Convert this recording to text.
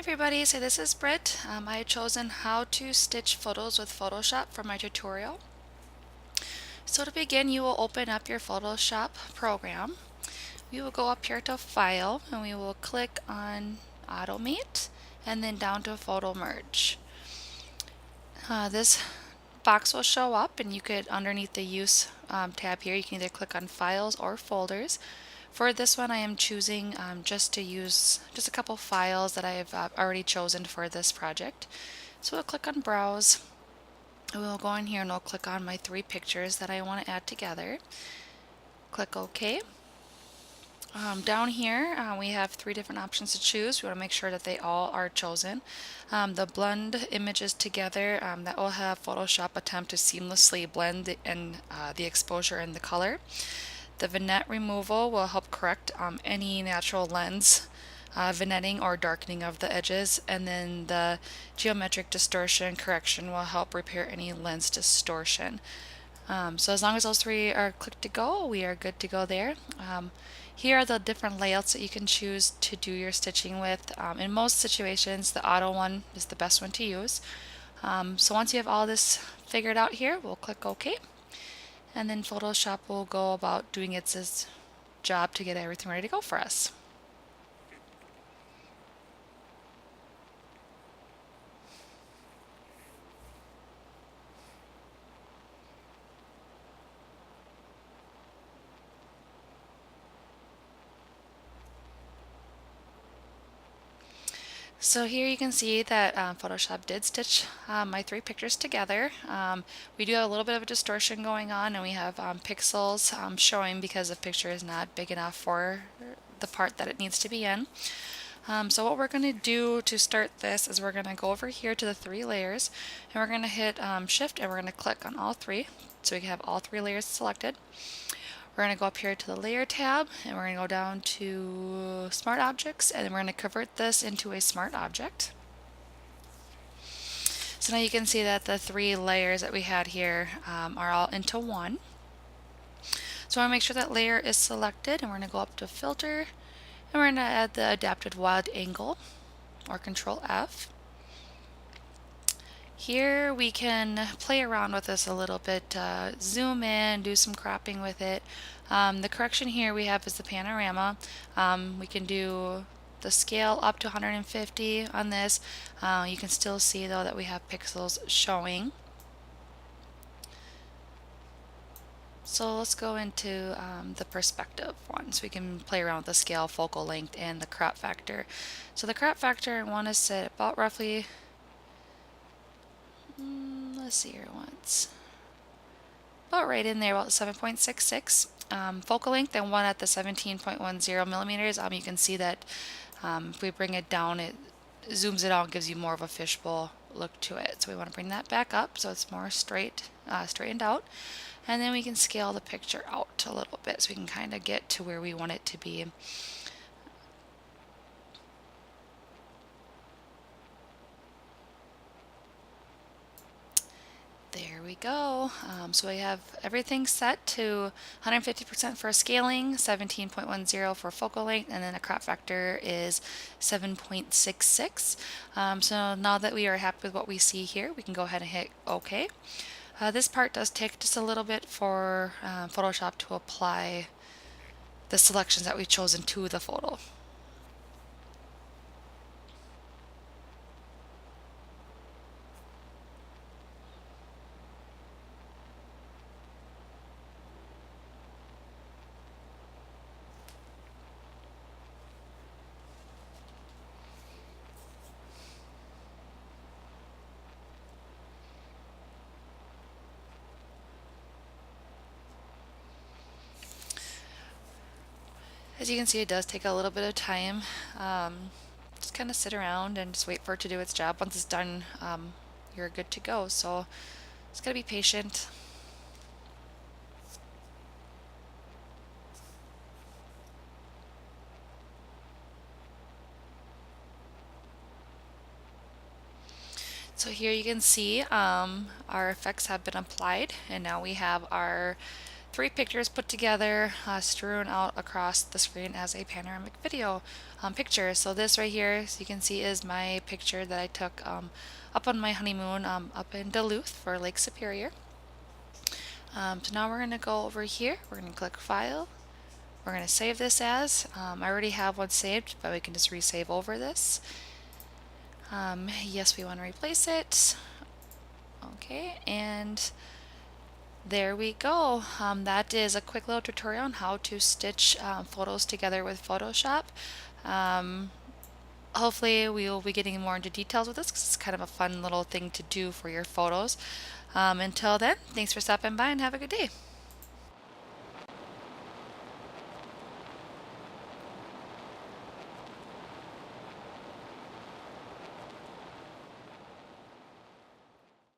everybody, so this is Britt. I had chosen how to stitch photos with Photoshop for my tutorial. So to begin, you will open up your Photoshop program. We will go up here to File and we will click on Automate and then down to Photo Merge. This box will show up and you could, underneath the Use tab here, you can either click on Files or Folders. For this one I am choosing just to use just a couple files that I have already chosen for this project. So we'll click on Browse. We'll go in here and we'll click on my 3 pictures that I want to add together. Click OK. Down here we have 3 different options to choose. We want to make sure that they all are chosen. The blend images together, that will have Photoshop attempt to seamlessly blend the exposure and the color. The vignette removal will help correct any natural lens vignetting or darkening of the edges, and then the geometric distortion correction will help repair any lens distortion. So as long as those 3 are clicked to go, we are good to go there. Here are the different layouts that you can choose to do your stitching with. In most situations, the auto one is the best one to use. So once you have all this figured out here, we'll click OK. And then Photoshop will go about doing its job to get everything ready to go for us. So here you can see that Photoshop did stitch my 3 pictures together. We do have a little bit of a distortion going on, and we have pixels showing because the picture is not big enough for the part that it needs to be in. So what we're going to do to start this is we're going to go over here to the 3 layers, and we're going to hit Shift and we're going to click on all 3 so we can have all 3 layers selected. We're going to go up here to the Layer tab, and we're going to go down to Smart Objects, and then we're going to convert this into a smart object. So now you can see that the 3 layers that we had here are all into one. So I want to make sure that layer is selected, and we're going to go up to Filter, and we're going to add the Adapted Wide Angle, or Control F. Here we can play around with this a little bit, zoom in, do some cropping with it. The correction here we have is the panorama. We can do the scale up to 150 on this. You can still see though that we have pixels showing. So let's go into the perspective one, so we can play around with the scale, focal length, and the crop factor. So the crop factor I want to set about roughly, let's see here once, about right in there, about 7.66. Focal length, and one at the 17.10 millimeters. You can see that if we bring it down, it zooms it out and gives you more of a fishbowl look to it. So we want to bring that back up so it's more straightened out. And then we can scale the picture out a little bit so we can kind of get to where we want it to be. There we go. So we have everything set to 150% for scaling, 17.10 for focal length, and then the crop factor is 7.66. So now that we are happy with what we see here, we can go ahead and hit OK. This part does take just a little bit for Photoshop to apply the selections that we've chosen to the photo. As you can see, it does take a little bit of time. Just kind of sit around and just wait for it to do its job. Once it's done, you're good to go. So just gotta be patient. So here you can see our effects have been applied, and now we have our three pictures put together, strewn out across the screen as a panoramic video picture. So this right here, as you can see, is my picture that I took up on my honeymoon up in Duluth for Lake Superior. So now we're going to go over here. We're going to click File. We're going to save this as. I already have one saved, but we can just resave over this. Yes, we want to replace it. Okay, and there we go. That is a quick little tutorial on how to stitch photos together with Photoshop. Hopefully we will be getting more into details with this because it's kind of a fun little thing to do for your photos. Until then, thanks for stopping by and have a good day.